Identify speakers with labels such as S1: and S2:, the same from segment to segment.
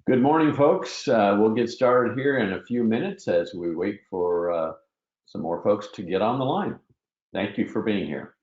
S1: Good morning, folks. We'll get started here in a few minutes as we wait for some more folks to get on the line. Thank you for being here.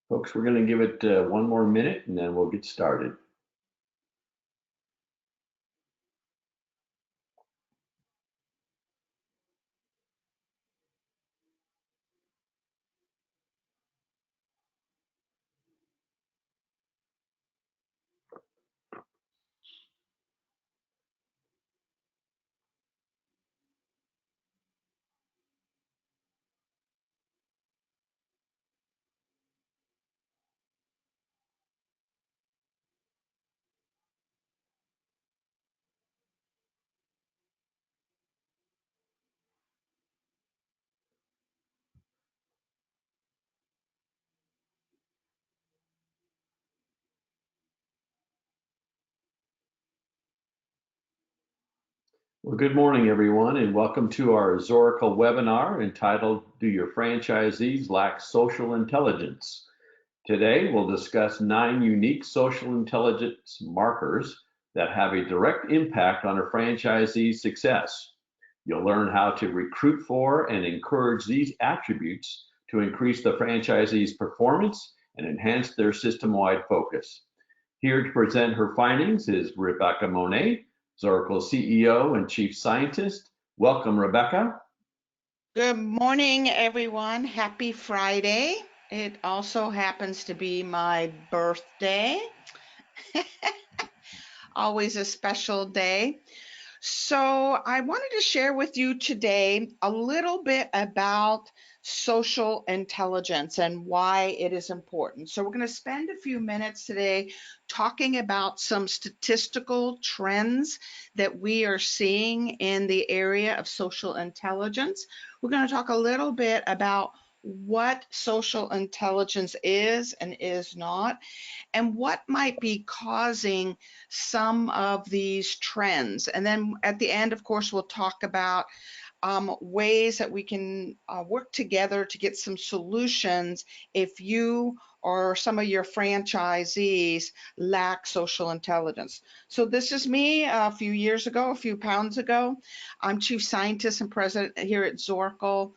S1: Folks, we're going to give it one more minute and then we'll get started. Well, good morning, everyone, and welcome to our Zorakle webinar entitled, Do Your Franchisees Lack Social Intelligence? Today, we'll discuss 9 unique social intelligence markers that have a direct impact on a franchisee's success. You'll learn how to recruit for and encourage these attributes to increase the franchisee's performance and enhance their system-wide focus. Here to present her findings is Rebecca Monet, Zorakle CEO and Chief Scientist. Welcome, Rebecca.
S2: Good morning, everyone. Happy Friday. It also happens to be my birthday. Always a special day. So I wanted to share with you today a little bit about social intelligence and why it is important. So we're going to spend a few minutes today talking about some statistical trends that we are seeing in the area of social intelligence. We're going to talk a little bit about what social intelligence is and is not, and what might be causing some of these trends. And then at the end, of course, we'll talk about ways that we can work together to get some solutions if you or some of your franchisees lack social intelligence. So this is me a few pounds ago. I'm Chief Scientist and President here at Zorakle.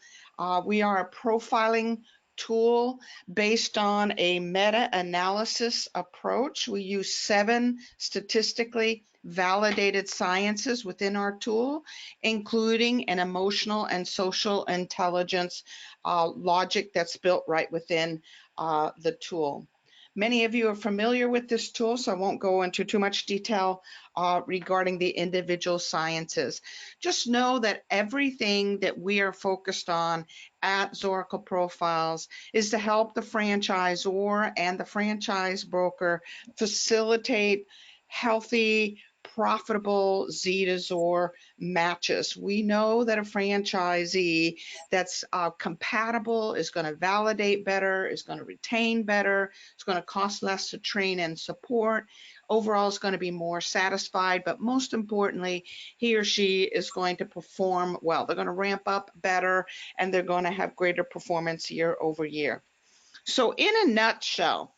S2: We are a profiling tool based on a meta-analysis approach. We use 7 statistically validated sciences within our tool, including an emotional and social intelligence logic that's built right within the tool. Many of you are familiar with this tool, so I won't go into too much detail regarding the individual sciences. Just know that everything that we are focused on at Zorakle Profiles is to help the franchisor and the franchise broker facilitate healthy, profitable Z-to-Zor matches. We know that a franchisee that's compatible is going to validate better, is going to retain better, it's going to cost less to train and support. overall is going to be more satisfied, but most importantly, he or she is going to perform well. They're going to ramp up better, and they're going to have greater performance year over year. So in a nutshell,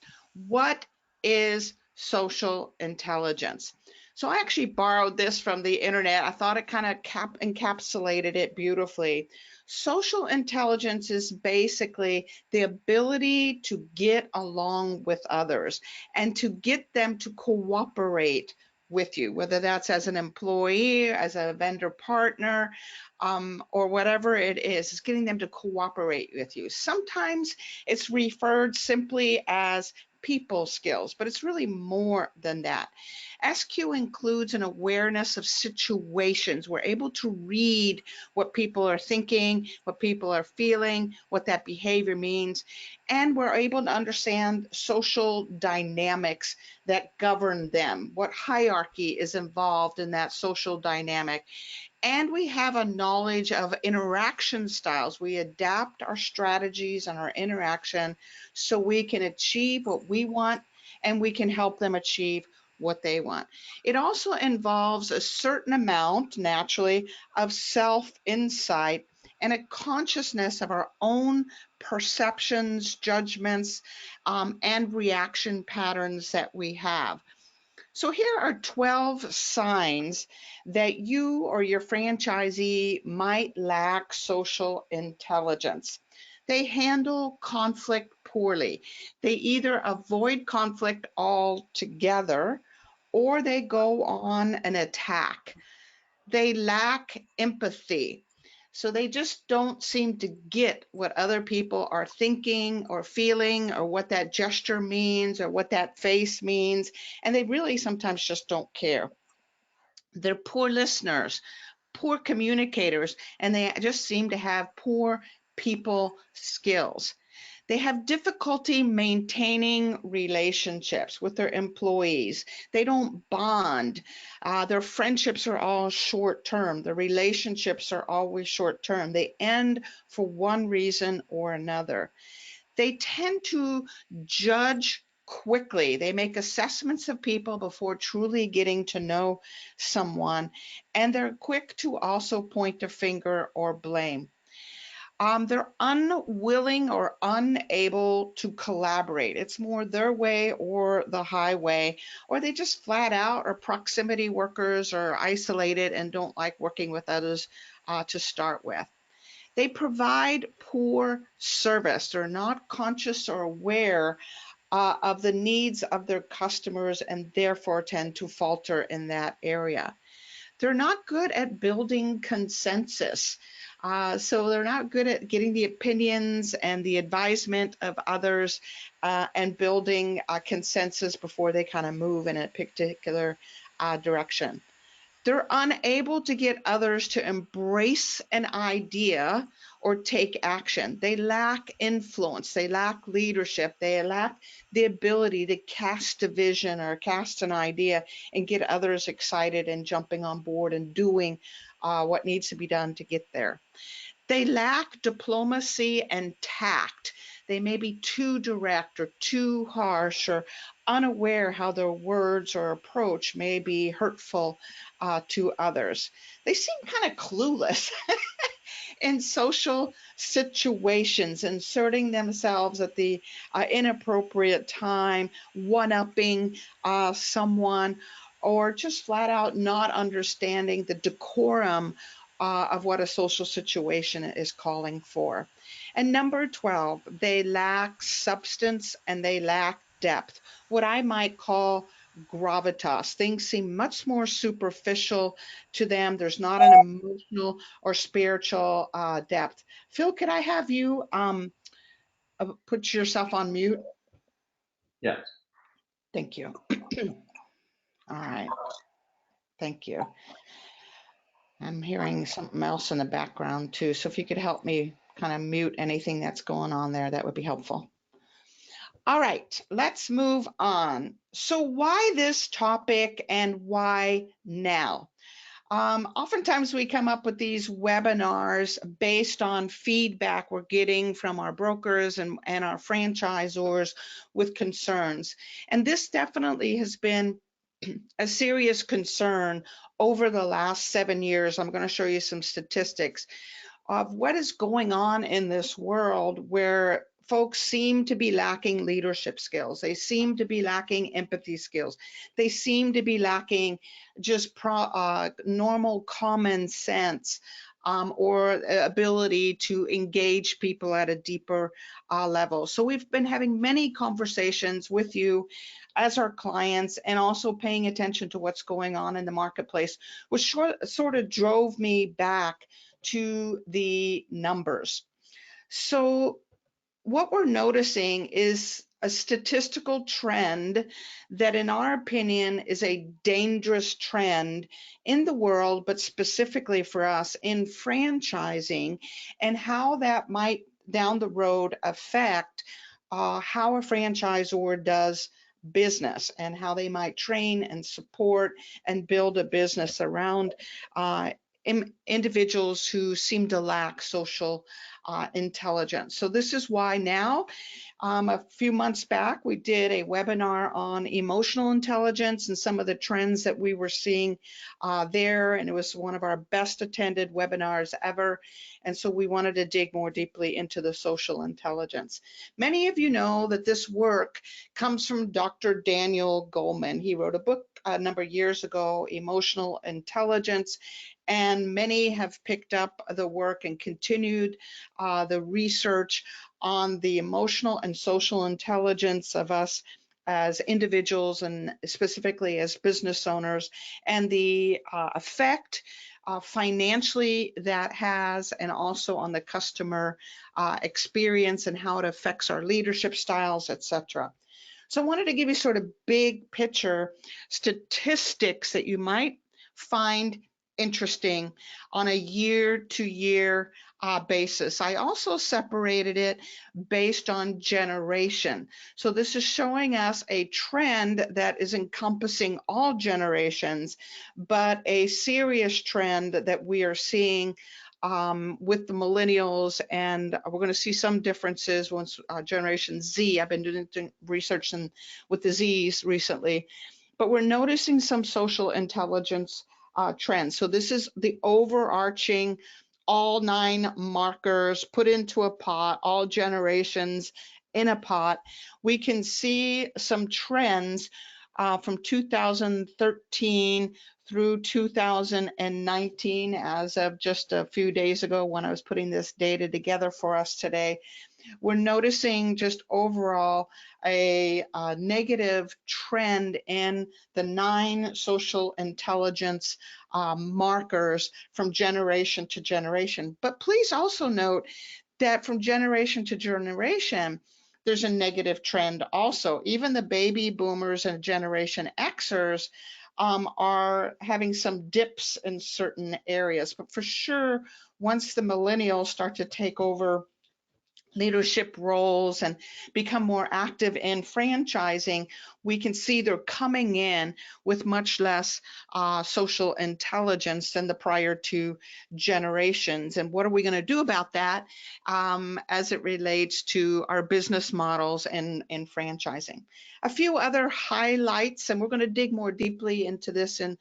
S2: what is social intelligence? So I actually borrowed this from the internet. I thought it kind of encapsulated it beautifully. Social intelligence is basically the ability to get along with others and to get them to cooperate with you, whether that's as an employee, as a vendor partner, or whatever it is getting them to cooperate with you. Sometimes it's referred simply as people skills, but it's really more than that. SQ includes an awareness of situations. We're able to read what people are thinking, what people are feeling, what that behavior means, and we're able to understand social dynamics that govern them, what hierarchy is involved in that social dynamic. And we have a knowledge of interaction styles. We adapt our strategies and our interaction so we can achieve what we want and we can help them achieve what they want. It also involves a certain amount, naturally, of self-insight and a consciousness of our own perceptions, judgments, and reaction patterns that we have. So here are 12 signs that you or your franchisee might lack social intelligence. They handle conflict poorly. They either avoid conflict altogether or they go on an attack. They lack empathy. So they just don't seem to get what other people are thinking or feeling or what that gesture means or what that face means. And they really sometimes just don't care. They're poor listeners, poor communicators, and they just seem to have poor people skills. They have difficulty maintaining relationships with their employees. They don't bond. Their friendships are all short term. Their relationships are always short term. They end for one reason or another. They tend to judge quickly. They make assessments of people before truly getting to know someone, and they're quick to also point a finger or blame. They're unwilling or unable to collaborate. It's more their way or the highway, or they just flat out are proximity workers or isolated and don't like working with others to start with. They provide poor service. They're not conscious or aware of the needs of their customers and therefore tend to falter in that area. They're not good at building consensus. So they're not good at getting the opinions and the advisement of others and building a consensus before they kind of move in a particular direction. They're unable to get others to embrace an idea or take action. They lack influence. They lack leadership. They lack the ability to cast a vision or cast an idea and get others excited and jumping on board and doing what needs to be done to get there. They lack diplomacy and tact. They may be too direct or too harsh or unaware how their words or approach may be hurtful to others. They seem kind of clueless in social situations, inserting themselves at the inappropriate time, one-upping someone, or just flat out not understanding the decorum of what a social situation is calling for. And number 12, they lack substance and they lack depth, what I might call gravitas. Things seem much more superficial to them. There's not an emotional or spiritual depth. Phil, could I have you put yourself on mute?
S1: Yes.
S2: Thank you. All right. Thank you. I'm hearing something else in the background too. So if you could help me kind of mute anything that's going on there, that would be helpful. All right, let's move on. So why this topic and why now? Oftentimes we come up with these webinars based on feedback we're getting from our brokers and our franchisors with concerns. And this definitely has been a serious concern over the last 7 years. I'm going to show you some statistics of what is going on in this world where folks seem to be lacking leadership skills. They seem to be lacking empathy skills. They seem to be lacking just normal common sense. Or ability to engage people at a deeper level. So we've been having many conversations with you as our clients and also paying attention to what's going on in the marketplace, which sort of drove me back to the numbers. So what we're noticing is a statistical trend that, in our opinion, is a dangerous trend in the world, but specifically for us in franchising, and how that might down the road affect how a franchisor does business and how they might train and support and build a business around uh, individuals who seem to lack social intelligence. So this is why now, a few months back, we did a webinar on emotional intelligence and some of the trends that we were seeing there, and it was one of our best attended webinars ever. And so we wanted to dig more deeply into the social intelligence. Many of you know that this work comes from Dr. Daniel Goleman. He wrote a book a number of years ago, Emotional Intelligence, and many have picked up the work and continued the research on the emotional and social intelligence of us as individuals and specifically as business owners, and the effect financially that has, and also on the customer experience and how it affects our leadership styles, etc. So I wanted to give you sort of big picture statistics that you might find interesting on a year-to-year basis. I also separated it based on generation. So this is showing us a trend that is encompassing all generations, but a serious trend that we are seeing with the millennials, and we're going to see some differences once Generation Z. I've been doing research with the Zs recently, but we're noticing some social intelligence trends. So this is the overarching, all 9 markers put into a pot, all generations in a pot. We can see some trends from 2013 through 2019, as of just a few days ago when I was putting this data together for us today. We're noticing just overall a negative trend in the 9 social intelligence markers from generation to generation. But please also note that from generation to generation, there's a negative trend also. Even the baby boomers and Generation Xers are having some dips in certain areas. But for sure, once the millennials start to take over leadership roles and become more active in franchising, we can see they're coming in with much less social intelligence than the prior 2 generations. And what are we going to do about that as it relates to our business models and franchising? A few other highlights, and we're going to dig more deeply into this in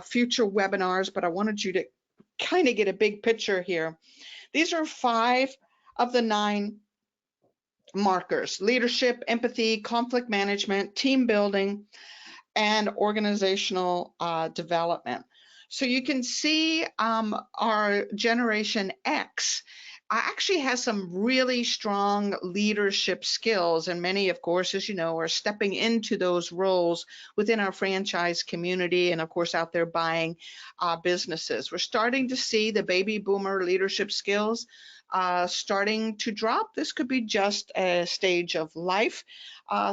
S2: future webinars, but I wanted you to kind of get a big picture here. These are 5 of the 9 markers: leadership, empathy, conflict management, team building, and organizational development. So you can see our Generation X actually has some really strong leadership skills, and many, of course, as you know, are stepping into those roles within our franchise community and, of course, out there buying businesses. We're starting to see the baby boomer leadership skills starting to drop. This could be just a stage of life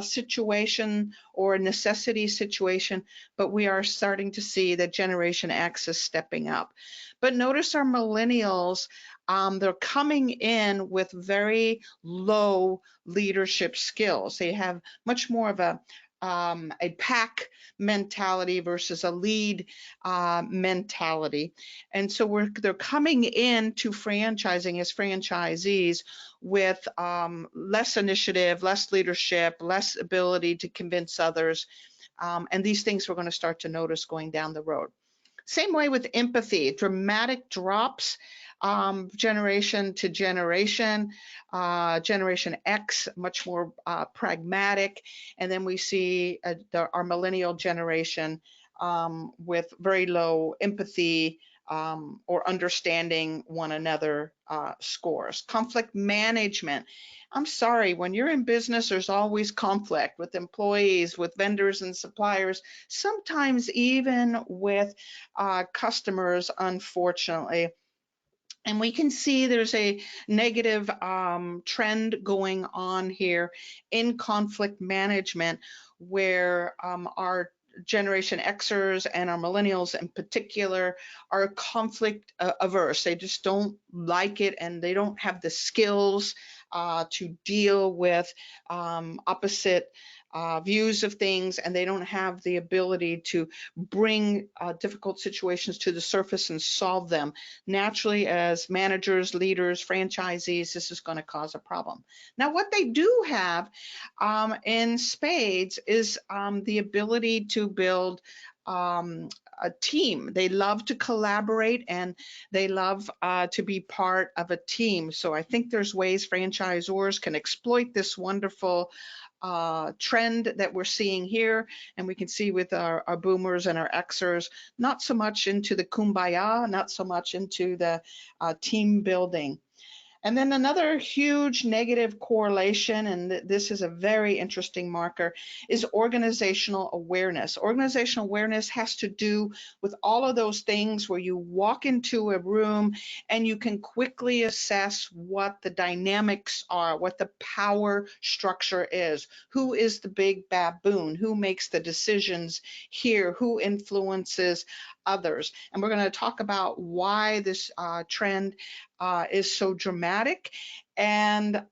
S2: situation or a necessity situation, but we are starting to see that Generation X is stepping up. But notice our millennials, they're coming in with very low leadership skills. They have much more of a a pack mentality versus a lead mentality. And so they're coming into franchising as franchisees with less initiative, less leadership, less ability to convince others. And these things we're going to start to notice going down the road. Same way with empathy, dramatic drops, generation to generation. Generation X, much more pragmatic. And then we see our millennial generation with very low empathy or understanding one another scores. Conflict management. I'm sorry, when you're in business, there's always conflict with employees, with vendors and suppliers, sometimes even with customers, unfortunately. And we can see there's a negative trend going on here in conflict management where our Generation Xers and our millennials in particular are conflict averse. They just don't like it and they don't have the skills to deal with opposite views of things, and they don't have the ability to bring difficult situations to the surface and solve them. Naturally, as managers, leaders, franchisees, this is going to cause a problem. Now, what they do have in spades is the ability to build a team. They love to collaborate and they love to be part of a team. So I think there's ways franchisors can exploit this wonderful trend that we're seeing here. And we can see with our boomers and our Xers, not so much into the Kumbaya, not so much into the team building. And then another huge negative correlation, and this is a very interesting marker, is organizational awareness. Organizational awareness has to do with all of those things where you walk into a room and you can quickly assess what the dynamics are, what the power structure is, who is the big baboon, who makes the decisions here, who influences others. And we're going to talk about why this trend is so dramatic. And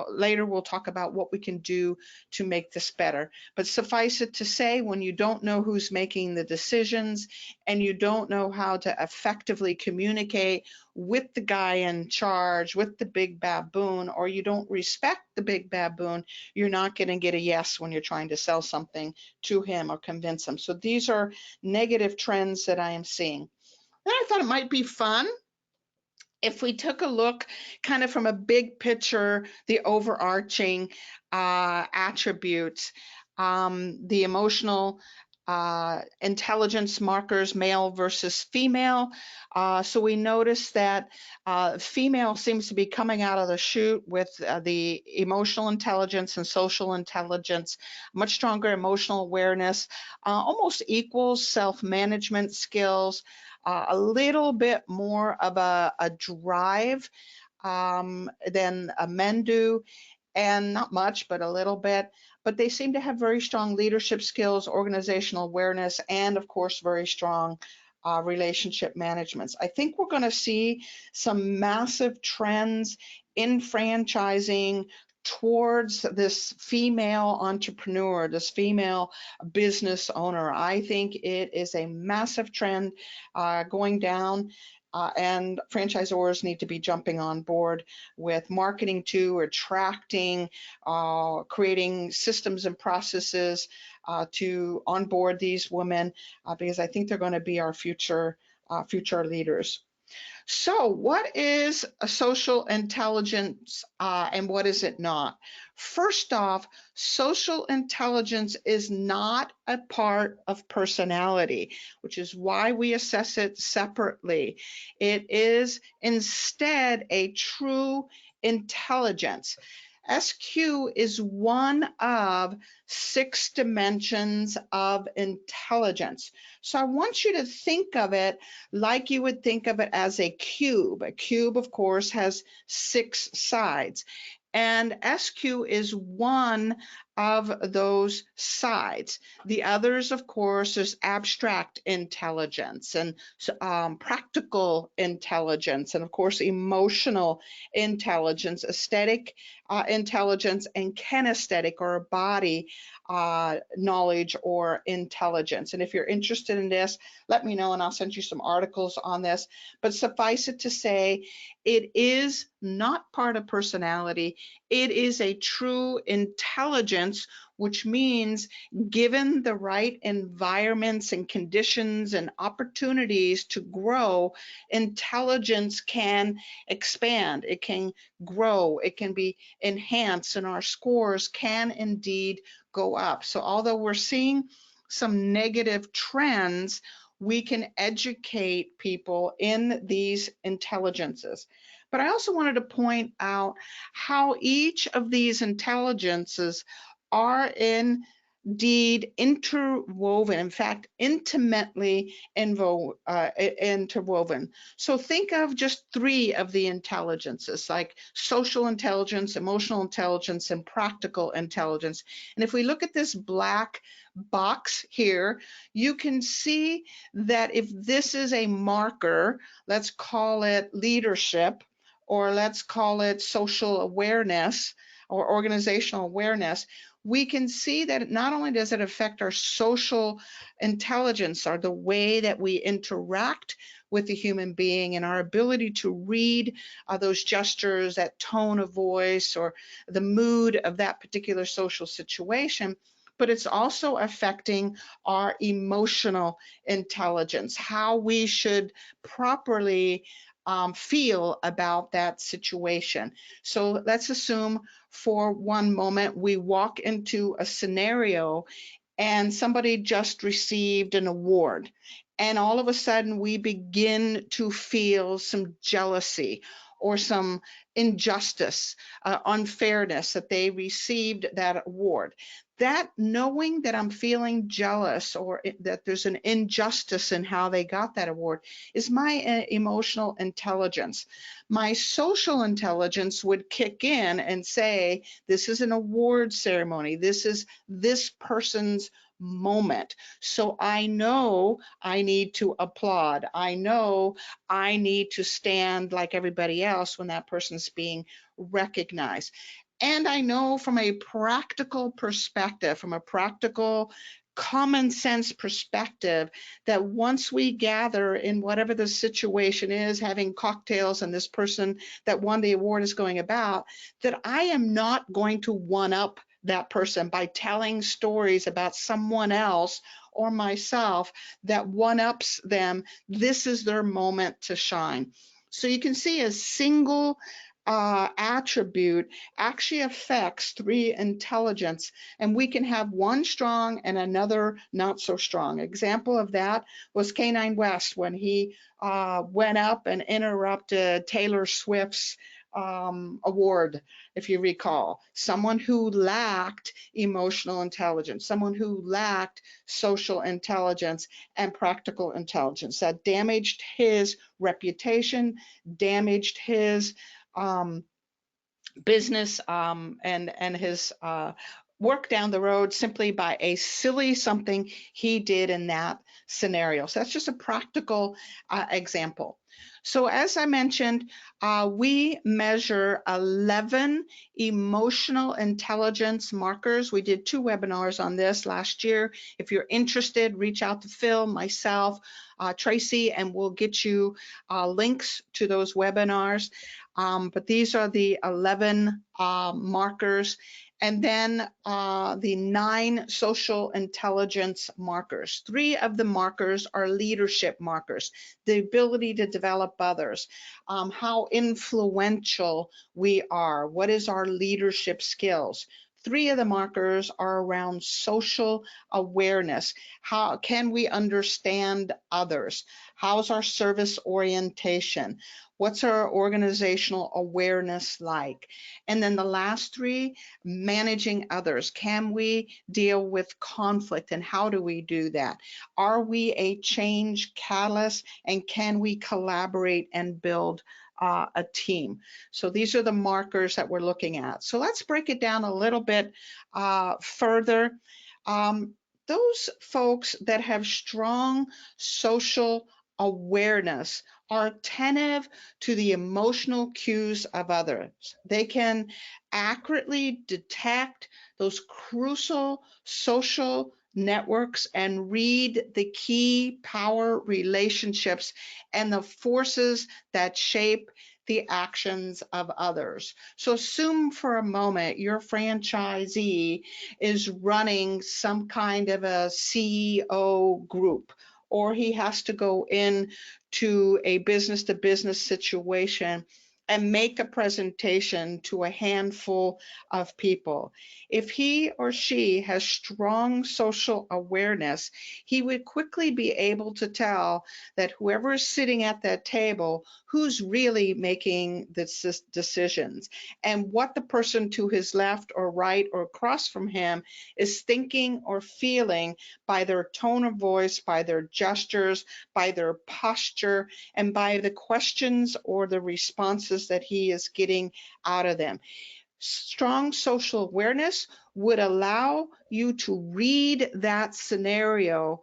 S2: later we'll talk about what we can do to make this better. But suffice it to say, when you don't know who's making the decisions and you don't know how to effectively communicate with the guy in charge, with the big baboon, or you don't respect the big baboon, you're not going to get a yes when you're trying to sell something to him or convince him. So these are negative trends that I am seeing. Then I thought it might be fun if we took a look kind of from a big picture, the overarching attributes, the emotional intelligence markers, male versus female. So we notice that female seems to be coming out of the chute with the emotional intelligence and social intelligence, much stronger emotional awareness, almost equals self-management skills, a little bit more of a drive than men do, and not much, but a little bit. But they seem to have very strong leadership skills, organizational awareness, and of course, very strong relationship management. I think we're going to see some massive trends in franchising towards this female entrepreneur, this female business owner. I think it is a massive trend going down. And franchisors need to be jumping on board with marketing to attracting, creating systems and processes to onboard these women because I think they're going to be our future leaders. So what is a social intelligence and what is it not? First off, social intelligence is not a part of personality, which is why we assess it separately. It is instead a true intelligence. SQ is one of 6 dimensions of intelligence. So I want you to think of it like you would think of it as a cube. A cube, of course, has 6 sides. And SQ is one of those sides. The others, of course, is abstract intelligence and practical intelligence, and of course, emotional intelligence, aesthetic intelligence, and kinesthetic or body knowledge or intelligence. And if you're interested in this, let me know and I'll send you some articles on this. But suffice it to say, it is not part of personality. It is a true intelligence, which means given the right environments and conditions and opportunities to grow, intelligence can expand, it can grow, it can be enhanced, and our scores can indeed go up. So although we're seeing some negative trends, we can educate people in these intelligences. But I also wanted to point out how each of these intelligences are indeed interwoven, in fact, intimately interwoven. So think of just three of the intelligences, like social intelligence, emotional intelligence, and practical intelligence. And if we look at this black box here, you can see that if this is a marker, let's call it leadership, or let's call it social awareness or organizational awareness, we can see that not only does it affect our social intelligence, or the way that we interact with the human being and our ability to read those gestures, that tone of voice, or the mood of that particular social situation, but it's also affecting our emotional intelligence, how we should properly feel about that situation. So let's assume for one moment we walk into a scenario and somebody just received an award. And all of a sudden we begin to feel some jealousy or some injustice, unfairness that they received that award. That knowing that I'm feeling jealous or that there's an injustice in how they got that award is my emotional intelligence. My social intelligence would kick in and say, this is an award ceremony. This is this person's moment. So I know I need to applaud. I know I need to stand like everybody else when that person's being recognized. And I know from a practical perspective, from a practical common sense perspective, that once we gather in whatever the situation is, having cocktails and this person that won the award is going about, that I am not going to one up that person by telling stories about someone else or myself that one ups them. This is their moment to shine. So you can see a single attribute actually affects three intelligence, and we can have one strong and another not so strong. Example of that was Canine West when he went up and interrupted Taylor Swift's award, if you recall. Someone who lacked emotional intelligence, someone who lacked social intelligence and practical intelligence. That damaged his reputation, damaged his business and his work down the road simply by a silly something he did in that scenario. So that's just a practical example. So as I mentioned, we measure 11 emotional intelligence markers. We did 2 webinars on this last year. If you're interested, reach out to Phil, myself, Tracy, and we'll get you links to those webinars. But these are the 11 markers. And then the 9 social intelligence markers. 3 of the markers are leadership markers, the ability to develop others, how influential we are, what is our leadership skills. 3 of the markers are around social awareness. How can we understand others? How's our service orientation? What's our organizational awareness like? And then the last 3, managing others. Can we deal with conflict, and how do we do that? Are we a change catalyst, and can we collaborate and build a team? So these are the markers that we're looking at. So let's break it down a little bit further. Those folks that have strong social awareness, are attentive to the emotional cues of others. They can accurately detect those crucial social networks and read the key power relationships and the forces that shape the actions of others. So assume for a moment your franchisee is running some kind of a CEO group, or he has to go in to a business to business situation and make a presentation to a handful of people. If he or she has strong social awareness, he would quickly be able to tell that whoever is sitting at that table, who's really making the decisions, and what the person to his left or right or across from him is thinking or feeling by their tone of voice, by their gestures, by their posture, and by the questions or the responses that he is getting out of them. Strong social awareness would allow you to read that scenario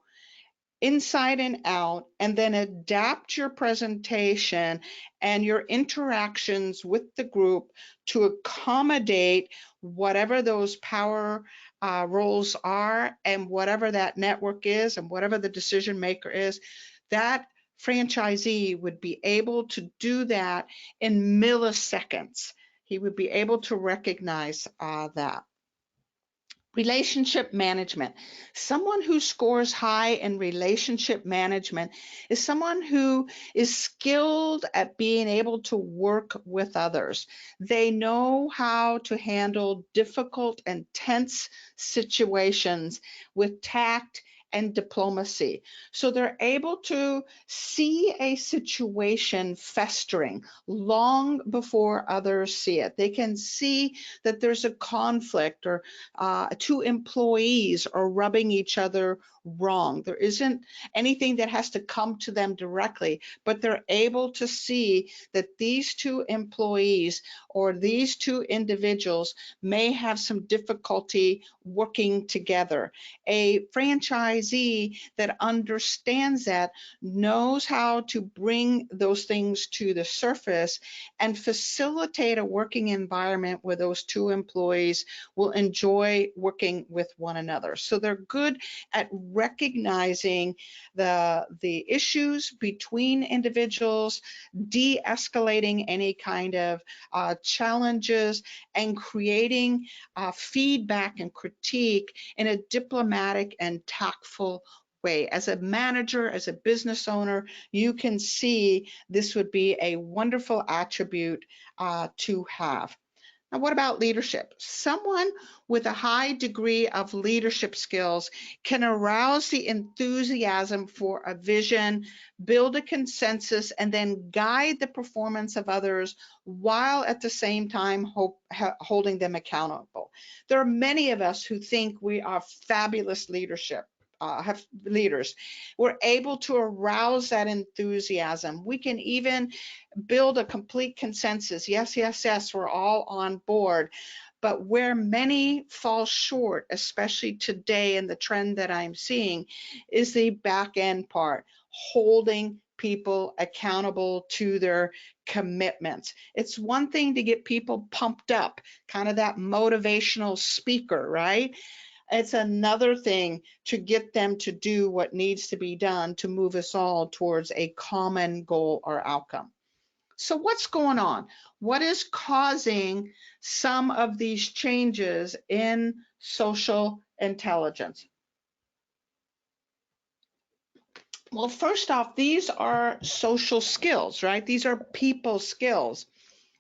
S2: inside and out, and then adapt your presentation and your interactions with the group to accommodate whatever those power roles are and whatever that network is and whatever the decision maker is. That franchisee would be able to do that in milliseconds. He would be able to recognize that. Relationship management. Someone who scores high in relationship management is someone who is skilled at being able to work with others. They know how to handle difficult and tense situations with tact and diplomacy. So they're able to see a situation festering long before others see it. They can see that there's a conflict, or two employees are rubbing each other wrong. There isn't anything that has to come to them directly, but they're able to see that these two employees or these two individuals may have some difficulty working together. A franchisee that understands that knows how to bring those things to the surface and facilitate a working environment where those two employees will enjoy working with one another. So they're good at recognizing the issues between individuals, de-escalating any kind of challenges, and creating feedback and critique in a diplomatic and tactful way. As a manager, as a business owner, you can see this would be a wonderful attribute to have. Now, what about leadership? Someone with a high degree of leadership skills can arouse the enthusiasm for a vision, build a consensus, and then guide the performance of others while at the same time holding them accountable. There are many of us who think we are fabulous have leaders. We're able to arouse that enthusiasm. We can even build a complete consensus. Yes, yes, yes, we're all on board. But where many fall short, especially today in the trend that I'm seeing, is the back end part, holding people accountable to their commitments. It's one thing to get people pumped up, kind of that motivational speaker, right? It's another thing to get them to do what needs to be done to move us all towards a common goal or outcome. So what's going on? What is causing some of these changes in social intelligence? Well, first off, these are social skills, right? These are people skills.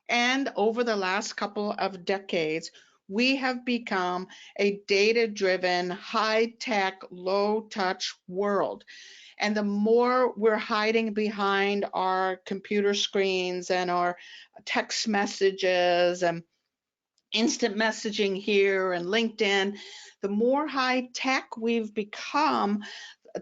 S2: And over the last couple of decades, we have become a data-driven, high-tech, low-touch world. And the more we're hiding behind our computer screens and our text messages and instant messaging here and LinkedIn, the more high tech we've become,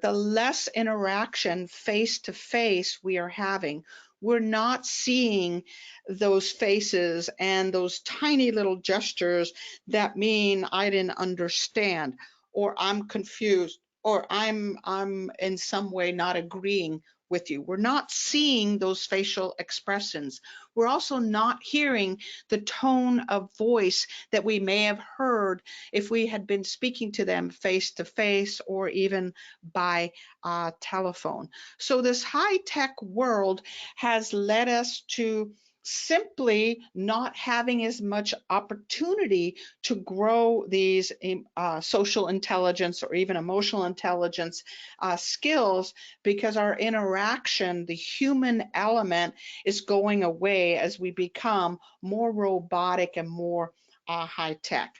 S2: the less interaction face to face we are having. We're not seeing those faces and those tiny little gestures that mean I didn't understand, or I'm confused, or I'm in some way not agreeing with you. We're not seeing those facial expressions. We're also not hearing the tone of voice that we may have heard if we had been speaking to them face to face or even by telephone. So this high-tech world has led us to simply not having as much opportunity to grow these social intelligence or even emotional intelligence skills, because our interaction, the human element, is going away as we become more robotic and more high tech.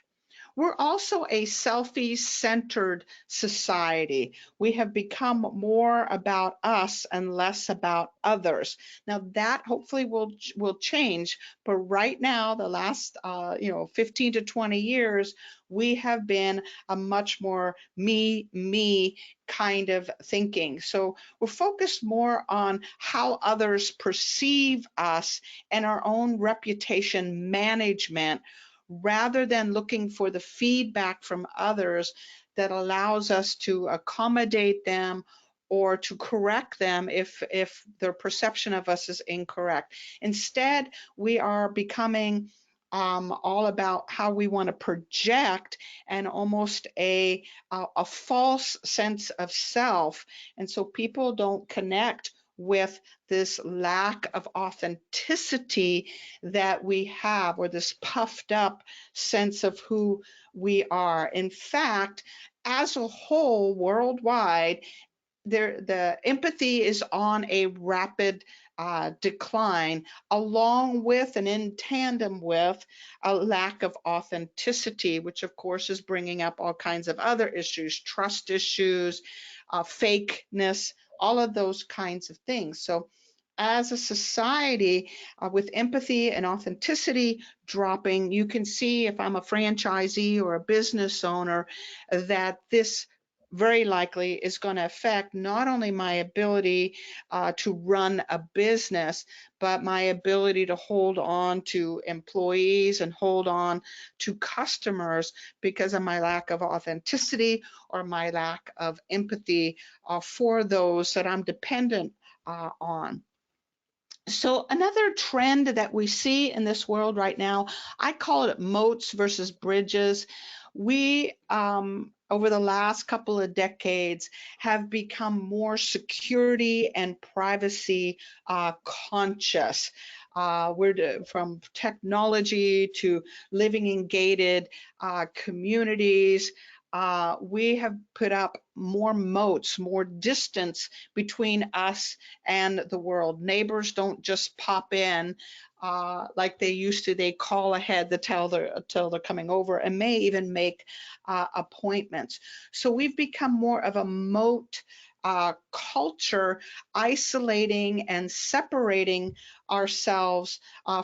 S2: We're also a selfie-centered society. We have become more about us and less about others. Now that hopefully will change, but right now, the last 15 to 20 years, we have been a much more me kind of thinking. So we're focused more on how others perceive us and our own reputation management, rather than looking for the feedback from others that allows us to accommodate them or to correct them if their perception of us is incorrect. Instead, we are becoming all about how we want to project and almost a false sense of self. And so people don't connect with this lack of authenticity that we have, or this puffed up sense of who we are. In fact, as a whole, worldwide, the empathy is on a rapid decline, along with and in tandem with a lack of authenticity, which of course is bringing up all kinds of other issues, trust issues, fakeness, all of those kinds of things. So as a society, with empathy and authenticity dropping, you can see, if I'm a franchisee or a business owner, that this very likely is going to affect not only my ability to run a business, but my ability to hold on to employees and hold on to customers, because of my lack of authenticity or my lack of empathy for those that I'm dependent on. So another trend that we see in this world right now, I call it moats versus bridges. We, over the last couple of decades, have become more security and privacy conscious. From technology to living in gated communities. We have put up more moats, more distance between us and the world. Neighbors don't just pop in like they used to. They call ahead to tell they're coming over, and may even make appointments. So we've become more of a moat culture, isolating and separating ourselves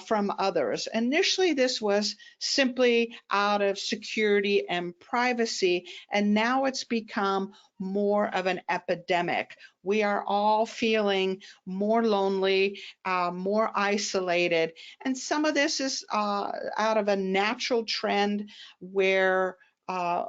S2: from others. Initially, this was simply out of security and privacy, and now it's become more of an epidemic. We are all feeling more lonely, more isolated, and some of this is out of a natural trend where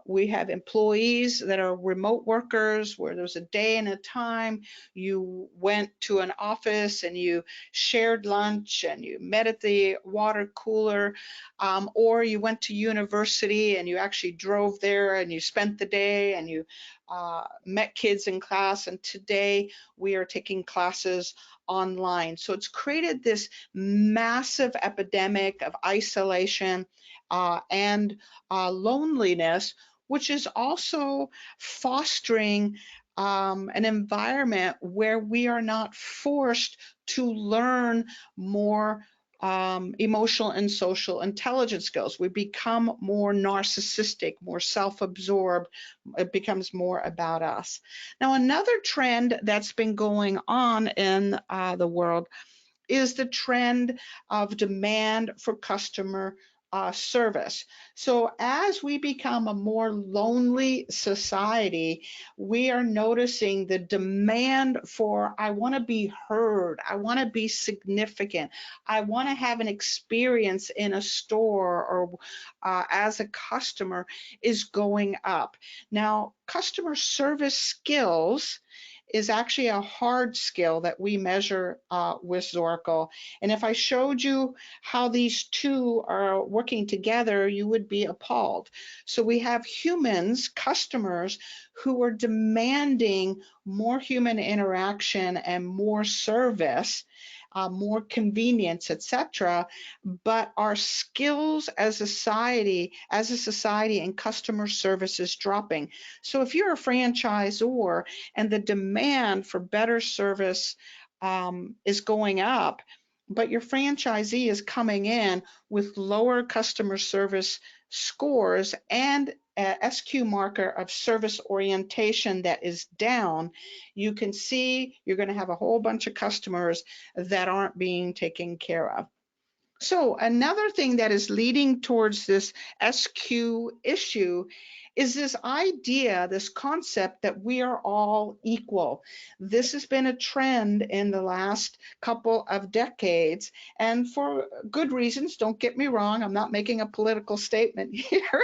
S2: we have employees that are remote workers, where there's a day and a time you went to an office and you shared lunch and you met at the water cooler, or you went to university and you actually drove there and you spent the day and you met kids in class. And today we are taking classes online. So it's created this massive epidemic of isolation and loneliness, which is also fostering an environment where we are not forced to learn more emotional and social intelligence skills. We become more narcissistic, more self-absorbed. It becomes more about us. Now, another trend that's been going on in the world is the trend of demand for customer service. So as we become a more lonely society, we are noticing the demand for, I want to be heard, I want to be significant, I want to have an experience in a store or as a customer, is going up. Now, customer service skills is actually a hard skill that we measure with Zorakle. And if I showed you how these two are working together, you would be appalled. So we have humans, customers, who are demanding more human interaction and more service, more convenience, etc. But our skills as a society and customer service is dropping. So if you're a franchisor and the demand for better service is going up, but your franchisee is coming in with lower customer service scores and a SQ marker of service orientation that is down, you can see you're going to have a whole bunch of customers that aren't being taken care of. So another thing that is leading towards this SQ issue is this idea, this concept that we are all equal. This has been a trend in the last couple of decades, and for good reasons. Don't get me wrong, I'm not making a political statement here,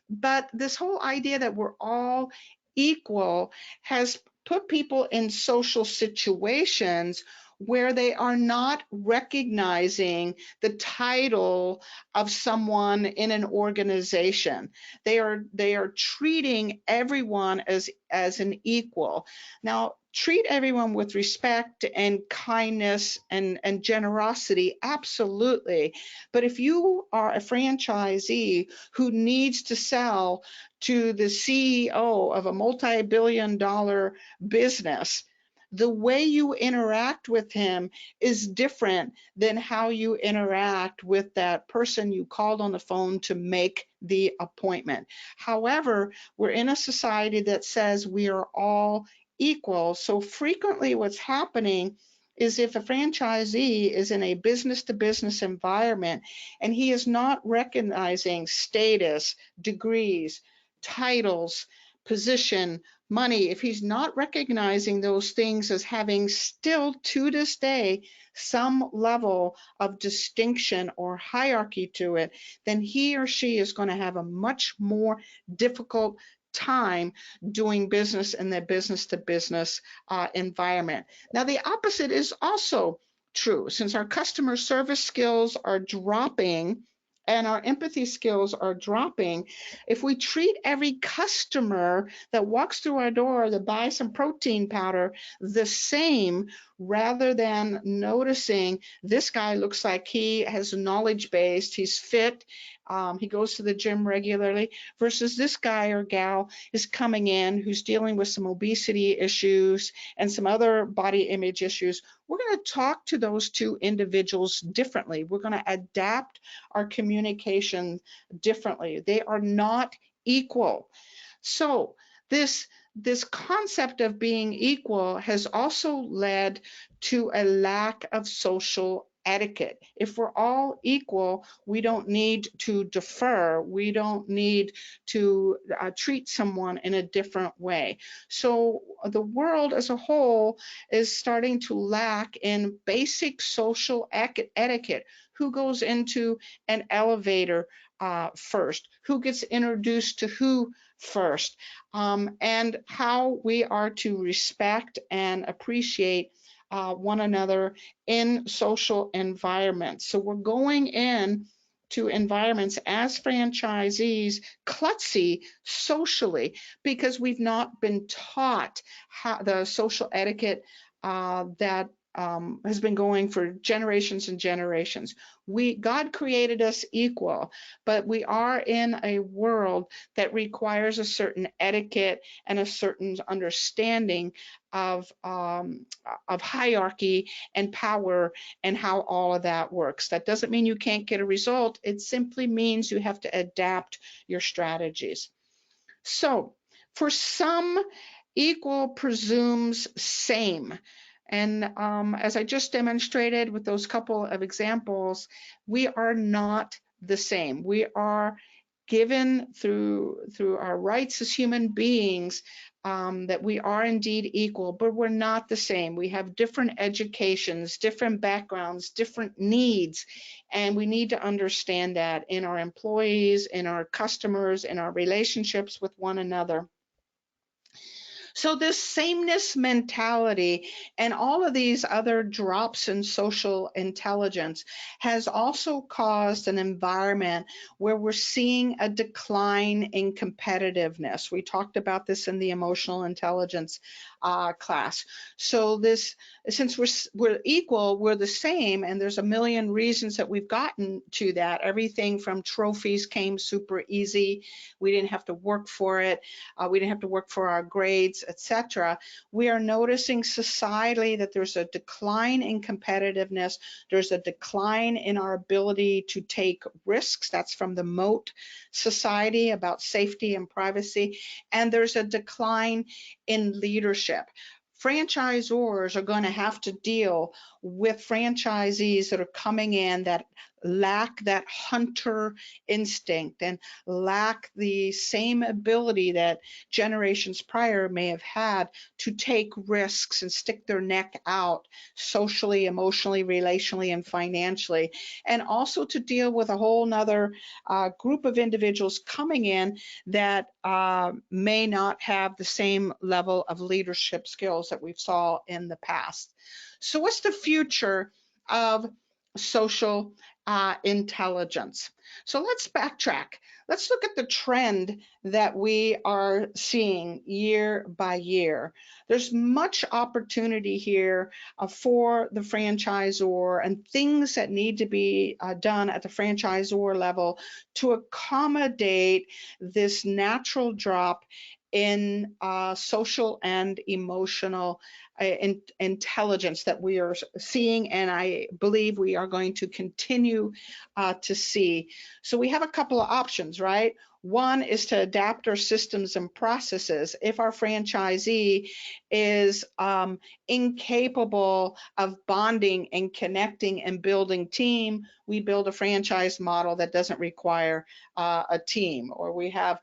S2: but this whole idea that we're all equal has put people in social situations where they are not recognizing the title of someone in an organization. They are treating everyone as an equal. Now, treat everyone with respect and kindness and generosity, absolutely. But if you are a franchisee who needs to sell to the CEO of a multi-billion-dollar business, the way you interact with him is different than how you interact with that person you called on the phone to make the appointment. However, we're in a society that says we are all equal. So frequently what's happening is if a franchisee is in a business-to-business environment and he is not recognizing status, degrees, titles, position, money, if he's not recognizing those things as having still to this day some level of distinction or hierarchy to it, then he or she is going to have a much more difficult time doing business in the business to business environment. Now, the opposite is also true. Since our customer service skills are dropping and our empathy skills are dropping, if we treat every customer that walks through our door to buy some protein powder the same, rather than noticing this guy looks like he has knowledge based, he's fit, he goes to the gym regularly, versus this guy or gal is coming in who's dealing with some obesity issues and some other body image issues, we're going to talk to those two individuals differently. We're going to adapt our communication differently. They are not equal. So this concept of being equal has also led to a lack of social etiquette. If we're all equal, we don't need to defer. We don't need to treat someone in a different way. So the world as a whole is starting to lack in basic social etiquette. Who goes into an elevator first? Who gets introduced to who first? And how we are to respect and appreciate one another in social environments. So we're going in to environments as franchisees klutzy socially because we've not been taught how the social etiquette that has been going for generations and generations. God created us equal, but we are in a world that requires a certain etiquette and a certain understanding of hierarchy and power and how all of that works. That doesn't mean you can't get a result. It simply means you have to adapt your strategies. So for some, equal presumes same. And as I just demonstrated with those couple of examples, we are not the same. We are given through our rights as human beings that we are indeed equal, but we're not the same. We have different educations, different backgrounds, different needs, and we need to understand that in our employees, in our customers, in our relationships with one another. So this sameness mentality and all of these other drops in social intelligence has also caused an environment where we're seeing a decline in competitiveness. We talked about this in the emotional intelligence class. So this, since we're equal, we're the same, and there's a million reasons that we've gotten to that. Everything from trophies came super easy. We didn't have to work for it. We didn't have to work for our grades, etc. We are noticing societally that there's a decline in competitiveness. There's a decline in our ability to take risks. That's from the Moat Society about safety and privacy. And there's a decline in leadership. Franchisors are going to have to deal with franchisees that are coming in that lack that hunter instinct and lack the same ability that generations prior may have had to take risks and stick their neck out socially, emotionally, relationally, and financially, and also to deal with a whole nother group of individuals coming in that may not have the same level of leadership skills that we've saw in the past. So what's the future of social intelligence? So let's backtrack. Let's look at the trend that we are seeing year by year. There's much opportunity here for the franchisor and things that need to be done at the franchisor level to accommodate this natural drop in social and emotional intelligence that we are seeing, and I believe we are going to continue to see. So we have a couple of options, right? One is to adapt our systems and processes. If our franchisee is incapable of bonding and connecting and building team, we build a franchise model that doesn't require a team, or we have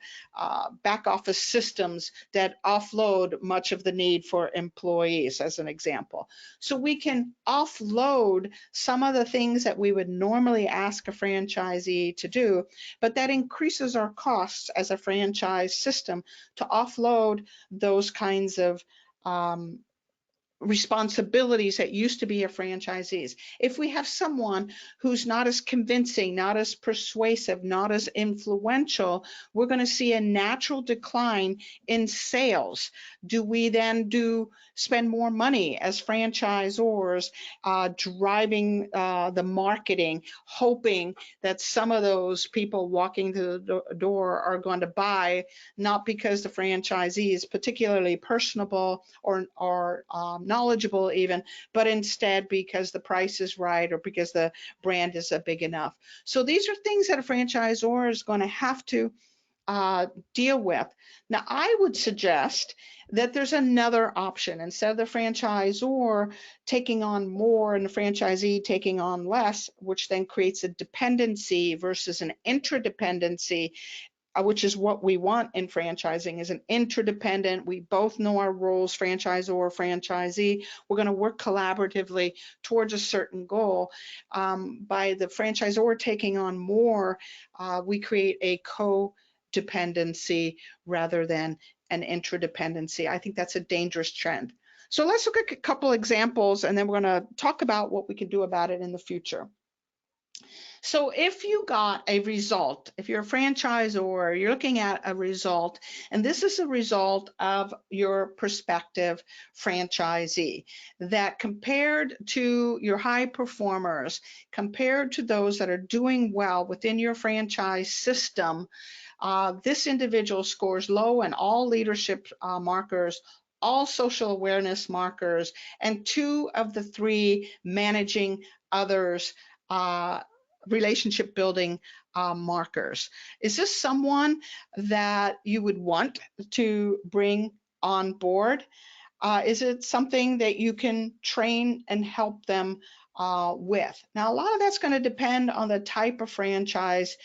S2: back office systems that offload much of the need for employees, as an example. So we can offload some of the things that we would normally ask a franchisee to do, but that increases our costs as a franchise system to offload those kinds of responsibilities that used to be a franchisees. If we have someone who's not as convincing, not as persuasive, not as influential, we're going to see a natural decline in sales. Do we then spend more money as franchisors driving the marketing, hoping that some of those people walking to the door are going to buy, not because the franchisee is particularly personable or knowledgeable even, but instead because the price is right or because the brand is big enough. So these are things that a franchisor is going to have to deal with. Now, I would suggest that there's another option. Instead of the franchisor taking on more and the franchisee taking on less, which then creates a dependency versus an interdependency, which is what we want in franchising, is an interdependent. We both know our roles, franchisor, franchisee. We're going to work collaboratively towards a certain goal. By the franchisor taking on more, we create a codependency rather than an interdependency. I think that's a dangerous trend. So let's look at a couple examples, and then we're going to talk about what we can do about it in the future. So if you got a result, if you're a franchisor, you're looking at a result, and this is a result of your prospective franchisee, that compared to your high performers, compared to those that are doing well within your franchise system, this individual scores low in all leadership markers, all social awareness markers, and 2 of the 3 managing others relationship building markers. Is this someone that you would want to bring on board? Is it something that you can train and help them with? Now, a lot of that's going to depend on the type of franchise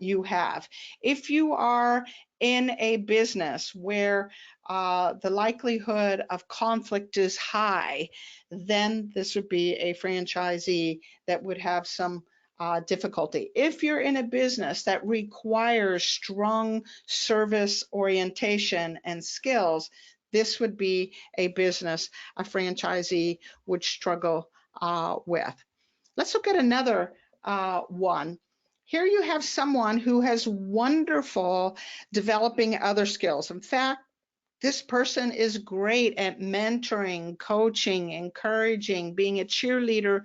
S2: you have. If you are in a business where the likelihood of conflict is high, then this would be a franchisee that would have some difficulty. If you're in a business that requires strong service orientation and skills, this would be a business a franchisee would struggle with. Let's look at another one. Here you have someone who has wonderful developing other skills. In fact, this person is great at mentoring, coaching, encouraging, being a cheerleader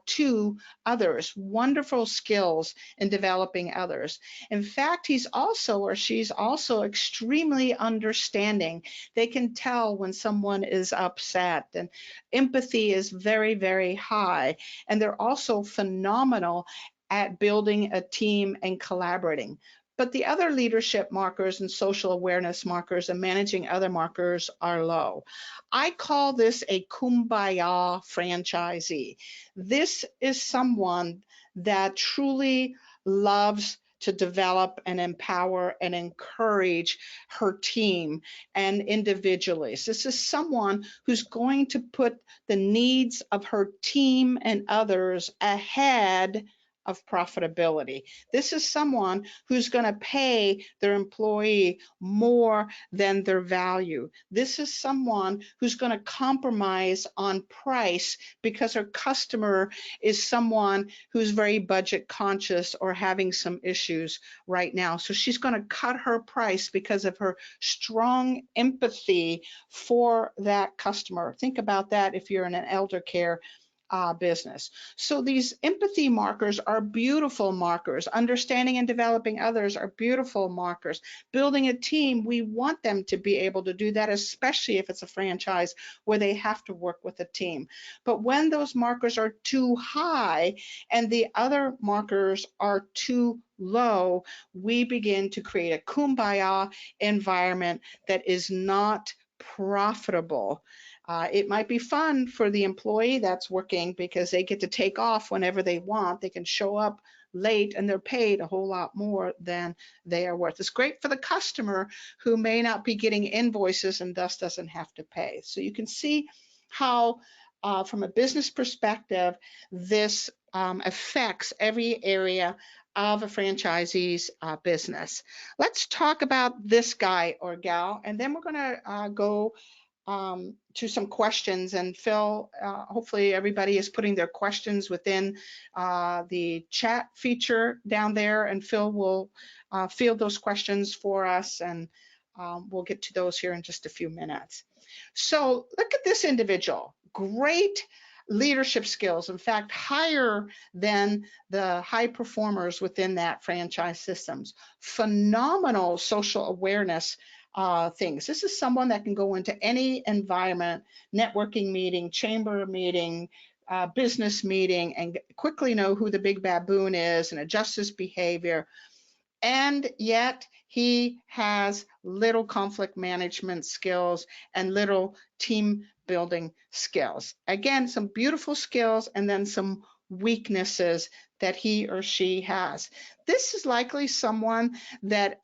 S2: to others. Wonderful skills in developing others. In fact, he's also or she's also extremely understanding. They can tell when someone is upset, and empathy is very, very high. And they're also phenomenal at building a team and collaborating. But the other leadership markers and social awareness markers and managing other markers are low. I call this a Kumbaya franchisee. This is someone that truly loves to develop and empower and encourage her team and individuals. This is someone who's going to put the needs of her team and others ahead of profitability. This is someone who's going to pay their employee more than their value. This is someone who's going to compromise on price because her customer is someone who's very budget conscious or having some issues right now. So she's going to cut her price because of her strong empathy for that customer. Think about that if you're in an elder care business. So these empathy markers are beautiful markers. Understanding and developing others are beautiful markers. Building a team, we want them to be able to do that, especially if it's a franchise where they have to work with a team. But when those markers are too high and the other markers are too low, we begin to create a kumbaya environment that is not profitable. It might be fun for the employee that's working because they get to take off whenever they want. They can show up late and they're paid a whole lot more than they are worth. It's great for the customer who may not be getting invoices and thus doesn't have to pay. So you can see how, from a business perspective, this affects every area of a franchisee's business. Let's talk about this guy or gal, and then we're going to go to some questions. And Phil, hopefully everybody is putting their questions within the chat feature down there, and Phil will field those questions for us, and we'll get to those here in just a few minutes. So look at this individual. Great leadership skills, in fact, higher than the high performers within that franchise systems. Phenomenal social awareness things. This is someone that can go into any environment, networking meeting, chamber meeting, business meeting, and quickly know who the big baboon is and adjust his behavior. And yet he has little conflict management skills and little team building skills. Again, some beautiful skills and then some weaknesses that he or she has. This is likely someone that,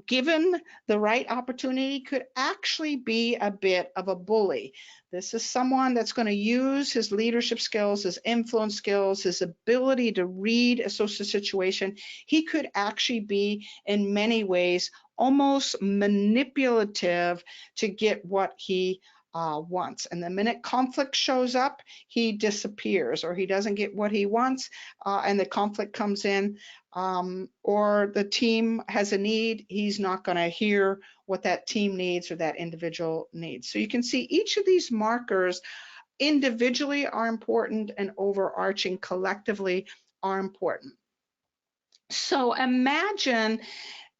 S2: given the right opportunity, could actually be a bit of a bully. This is someone that's going to use his leadership skills, his influence skills, his ability to read a social situation. He could actually be, in many ways, almost manipulative to get what he wants. And the minute conflict shows up, he disappears, or he doesn't get what he wants, and the conflict comes in, or the team has a need, he's not going to hear what that team needs or that individual needs. So you can see each of these markers individually are important and overarching collectively are important. So imagine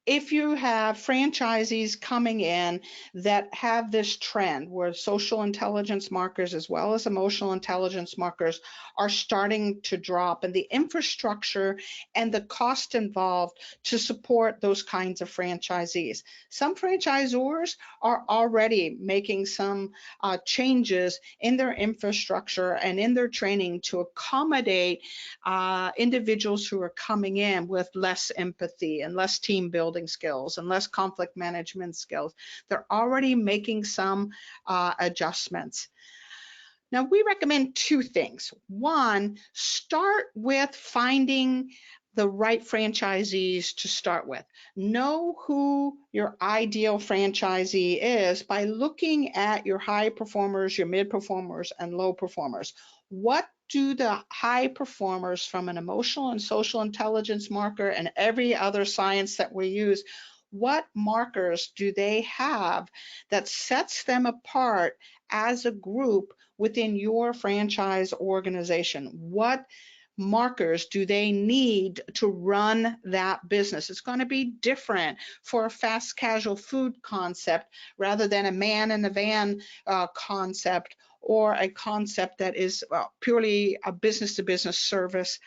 S2: if you have franchisees coming in that have this trend where social intelligence markers as well as emotional intelligence markers are starting to drop, and the infrastructure and the cost involved to support those kinds of franchisees. Some franchisors are already making some changes in their infrastructure and in their training to accommodate individuals who are coming in with less empathy and less team building skills and less conflict management skills. They're already making some adjustments. Now, we recommend two things. One, start with finding the right franchisees to start with. Know who your ideal franchisee is by looking at your high performers, your mid performers, and low performers. What do the high performers from an emotional and social intelligence marker and every other science that we use, what markers do they have that sets them apart as a group within your franchise organization? What markers do they need to run that business? It's going to be different for a fast casual food concept rather than a man in a van concept, or a concept that is purely a business to business service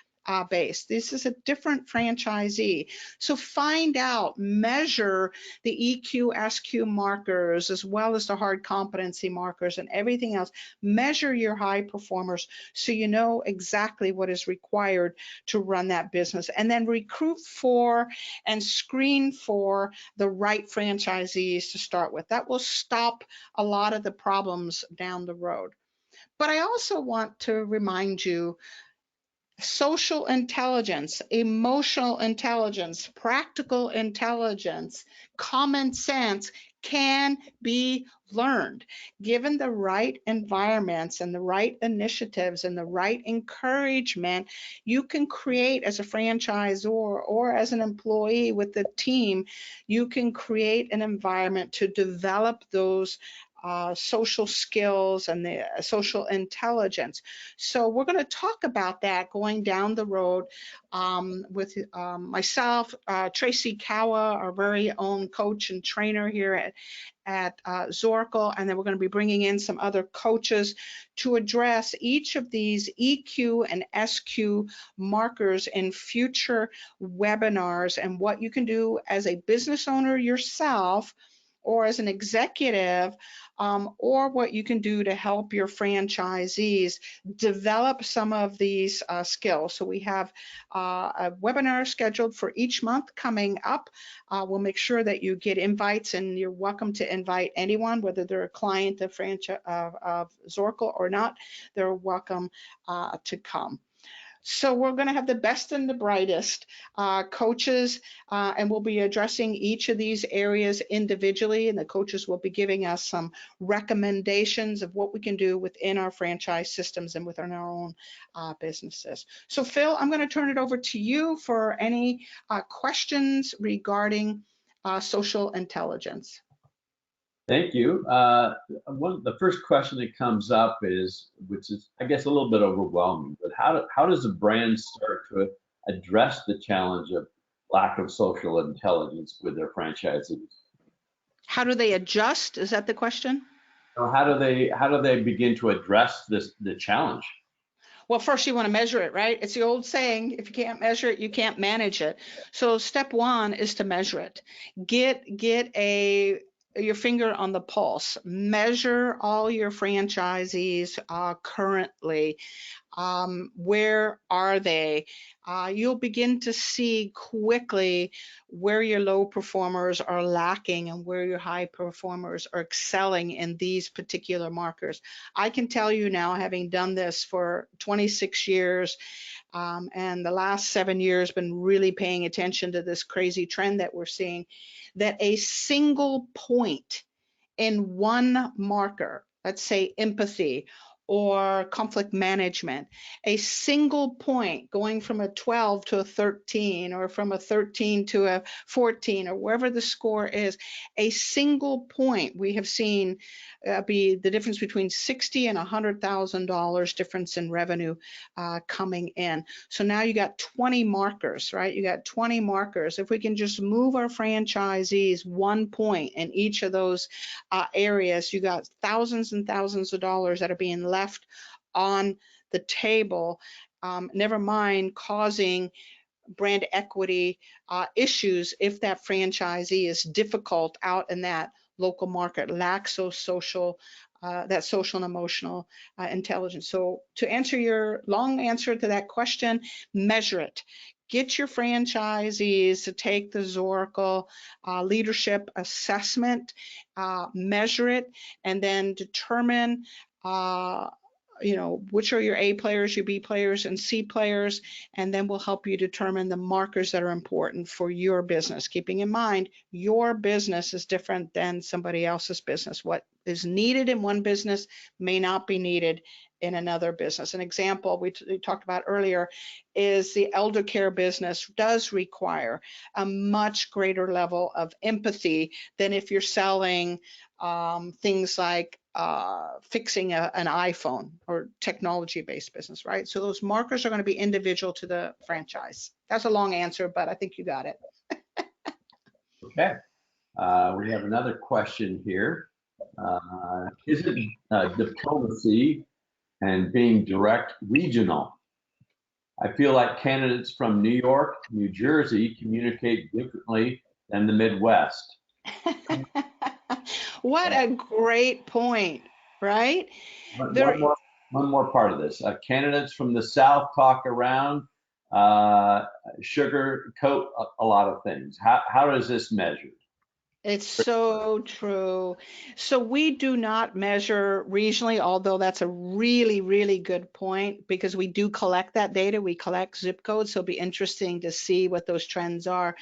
S2: based. This is a different franchisee. So find out, measure the EQ, SQ markers, as well as the hard competency markers and everything else. Measure your high performers so you know exactly what is required to run that business. And then recruit for and screen for the right franchisees to start with. That will stop a lot of the problems down the road. But I also want to remind you, social intelligence, emotional intelligence, practical intelligence, common sense can be learned. Given the right environments and the right initiatives and the right encouragement, you can create, as a franchisor or as an employee with the team, you can create an environment to develop those social skills and the social intelligence. So we're going to talk about that going down the road with myself, Tracy Kawa, our very own coach and trainer here at Zorakle, and then we're going to be bringing in some other coaches to address each of these EQ and SQ markers in future webinars, and what you can do as a business owner yourself or as an executive, or what you can do to help your franchisees develop some of these skills. So we have a webinar scheduled for each month coming up. We'll make sure that you get invites, and you're welcome to invite anyone, whether they're a client of Zorakle or not. They're welcome to come. So we're going to have the best and the brightest coaches, and we'll be addressing each of these areas individually, and the coaches will be giving us some recommendations of what we can do within our franchise systems and within our own businesses. So Phil, I'm going to turn it over to you for any questions regarding social intelligence.
S1: Thank you. The first question that comes up is, which is, I guess, a little bit overwhelming, but how does a brand start to address the challenge of lack of social intelligence with their franchisees?
S2: How do they adjust? Is that the question?
S1: So how do they begin to address the challenge?
S2: Well, first you want to measure it, right? It's the old saying, if you can't measure it, you can't manage it. So step one is to measure it. Get your finger on the pulse. Measure all your franchisees currently. Where are they? You'll begin to see quickly where your low performers are lacking and where your high performers are excelling in these particular markers. I can tell you now, having done this for 26 years, and the last 7 years been really paying attention to this crazy trend that we're seeing, that a single point in one marker, let's say empathy or conflict management, a single point going from a 12 to a 13 or from a 13 to a 14 or wherever the score is, a single point we have seen be the difference between $60,000 and $100,000 difference in revenue coming in. So now you got 20 markers, right? You got 20 markers. If we can just move our franchisees 1 point in each of those areas, you got thousands and thousands of dollars that are being left on the table, never mind causing brand equity issues if that franchisee is difficult out in that local market, lacks those social that social and emotional intelligence. So to answer your long answer to that question, measure it. Get your franchisees to take the Zorakle leadership assessment, measure it, and then determine which are your A players, your B players, and C players, and then we'll help you determine the markers that are important for your business. Keeping in mind, your business is different than somebody else's business. What is needed in one business may not be needed in another business. An example we talked about earlier is the elder care business does require a much greater level of empathy than if you're selling things like fixing an iPhone or technology-based business, right? So those markers are going to be individual to the franchise. That's a long answer, but I think you got it.
S1: Okay. We have another question here. Isn't diplomacy and being direct regional? I feel like candidates from New York, New Jersey communicate differently than the Midwest.
S2: What a great point, right?
S1: One
S2: There,
S1: one more, one more part of this. Candidates from the South talk around, uh, sugarcoat a lot of things. How is this measured?
S2: it's so true. So we do not measure regionally, although that's a really, really good point because we do collect that data. We collect zip codes, so it'll be interesting to see what those trends are.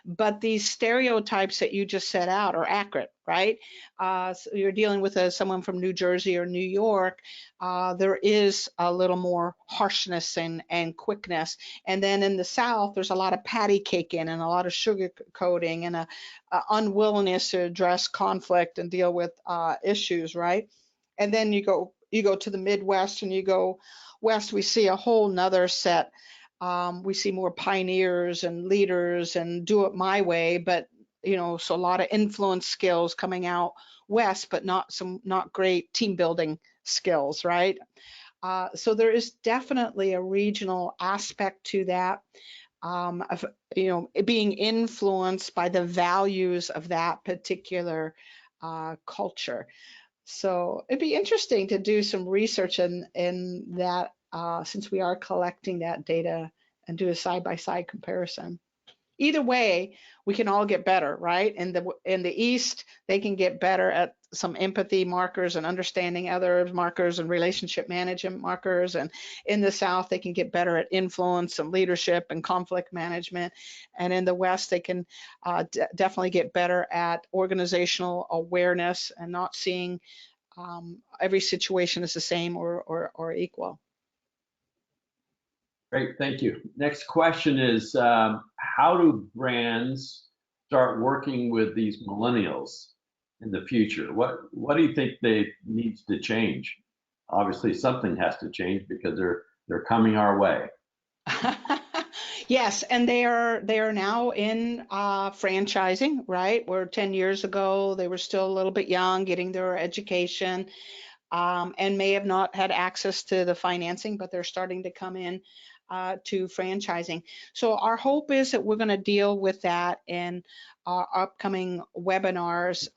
S2: But these stereotypes that you just set out are accurate, right? So you're dealing with someone from New Jersey or New York. There is a little more harshness and quickness. And then in the South, there's a lot of patty caking and a lot of sugar coating and a unwillingness to address conflict and deal with issues, right? And then you go to the Midwest and you go west, we see a whole nother set. We see more pioneers and leaders and do it my way, but so a lot of influence skills coming out west, but not great team building skills, right? So there is definitely a regional aspect to that, of being influenced by the values of that particular culture. So it'd be interesting to do some research in that, since we are collecting that data and do a side by side comparison. Either way, we can all get better, right? In the East, they can get better at some empathy markers and understanding other markers and relationship management markers. And in the South, they can get better at influence and leadership and conflict management. And in the West, they can definitely get better at organizational awareness and not seeing every situation is the same or equal.
S1: Great, thank you. Next question is, how do brands start working with these millennials in the future? What do you think they needs to change? Obviously, something has to change because they're coming our way.
S2: Yes, and they are now in franchising, right? Where 10 years ago they were still a little bit young, getting their education, and may have not had access to the financing, but they're starting to come in to franchising. So our hope is that we're going to deal with that in our upcoming webinars.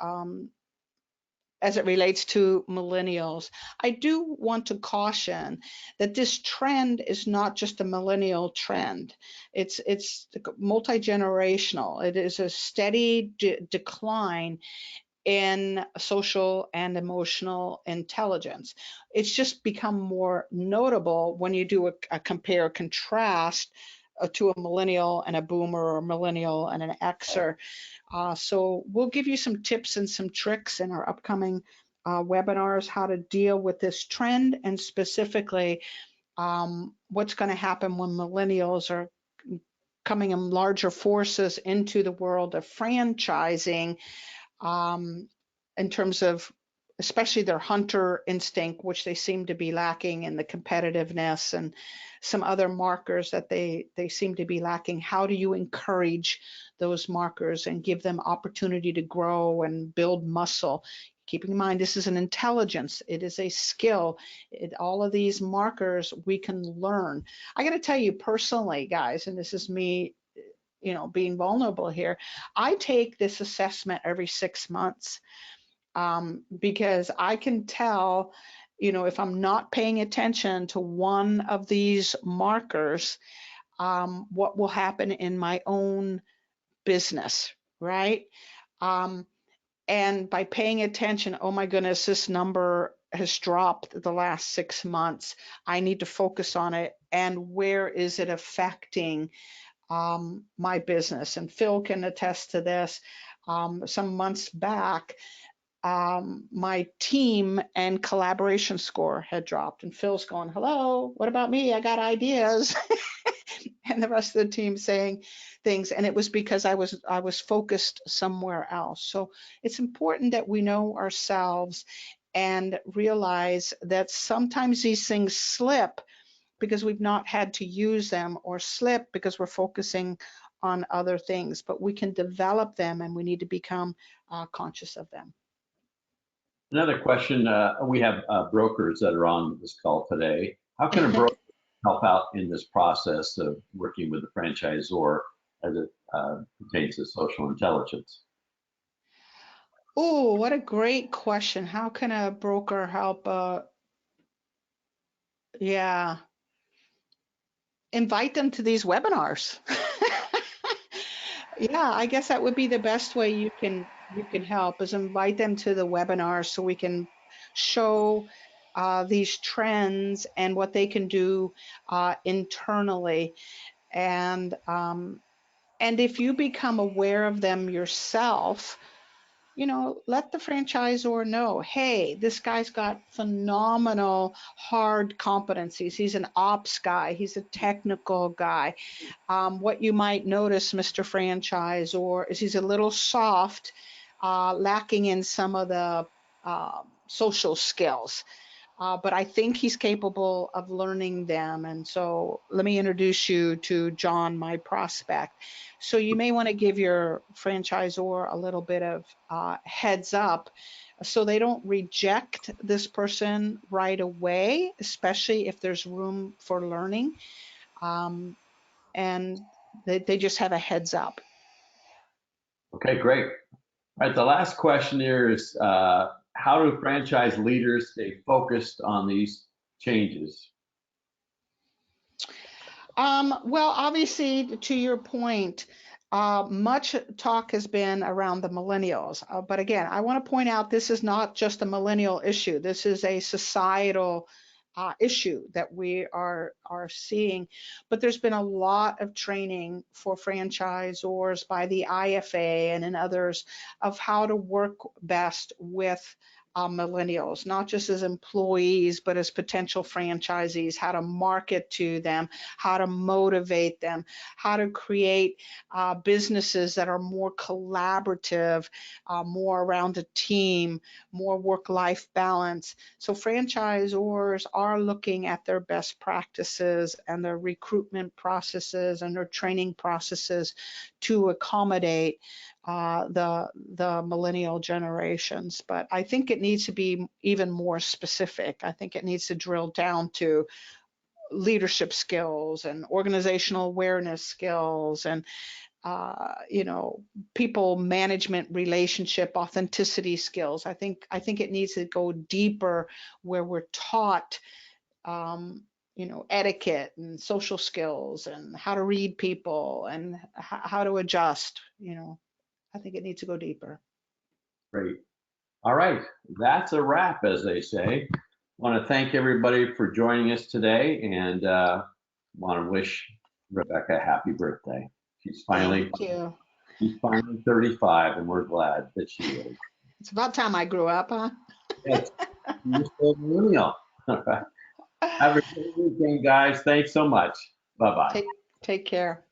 S2: As it relates to millennials, I do want to caution that this trend is not just a millennial trend. It's multi-generational. It is a steady decline in social and emotional intelligence. It's just become more notable when you do a compare contrast to a millennial and a boomer or a millennial and an Xer. So we'll give you some tips and some tricks in our upcoming webinars how to deal with this trend and specifically what's going to happen when millennials are coming in larger forces into the world of franchising, um, in terms of especially their hunter instinct, which they seem to be lacking, in the competitiveness and some other markers that they seem to be lacking. How do you encourage those markers and give them opportunity to grow and build muscle? Keeping in mind, this is an intelligence, it is a skill. All of these markers we can learn. I got to tell you personally, guys, and this is me, being vulnerable here. I take this assessment every 6 months, because I can tell, if I'm not paying attention to one of these markers, what will happen in my own business, right? Um, and by paying attention, oh my goodness, this number has dropped the last 6 months. I need to focus on it. And where is it affecting my business? And Phil can attest to this. Some months back, my team and collaboration score had dropped. And Phil's going, hello, what about me? I got ideas. And the rest of the team saying things. And it was because I was focused somewhere else. So it's important that we know ourselves and realize that sometimes these things slip because we've not had to use them, or slip because we're focusing on other things, but we can develop them and we need to become conscious of them.
S1: Another question, we have brokers that are on this call today. How can a broker help out in this process of working with the franchisor as it pertains to social intelligence?
S2: Oh, what a great question. How can a broker help? Yeah, invite them to these webinars. Yeah, I guess that would be the best way you can help, is invite them to the webinar so we can show these trends and what they can do internally. And if you become aware of them yourself, let the franchisor know, hey, this guy's got phenomenal hard competencies. He's an ops guy. He's a technical guy. What you might notice, Mr. Franchisor, is he's a little soft, lacking in some of the social skills. But I think he's capable of learning them. And so let me introduce you to John, my prospect. So you may want to give your franchisor a little bit of heads up so they don't reject this person right away, especially if there's room for learning. And they just have a heads up.
S1: Okay, great. All right, the last question here is how do franchise leaders stay focused on these changes?
S2: Well, obviously, to your point, much talk has been around the millennials. But again, I want to point out this is not just a millennial issue. This is a societal issue that we are seeing. But there's been a lot of training for franchisors by the IFA and others of how to work best with millennials, not just as employees, but as potential franchisees, how to market to them, how to motivate them, how to create businesses that are more collaborative, more around a team, more work-life balance. So franchisors are looking at their best practices and their recruitment processes and their training processes to accommodate the millennial generations. But I think it needs to be even more specific. I think it needs to drill down to leadership skills and organizational awareness skills and people management, relationship, authenticity skills. I think it needs to go deeper, where we're taught etiquette and social skills and how to read people and how to adjust. I think it needs to go deeper.
S1: Great. All right, that's a wrap, as they say. I want to thank everybody for joining us today, and want to wish Rebecca a happy birthday. She's finally 35, and we're glad that she is.
S2: It's about time I grew up, huh?
S1: Yes, you're still a millennial. Have a great weekend, guys. Thanks so much. Bye-bye.
S2: Take care.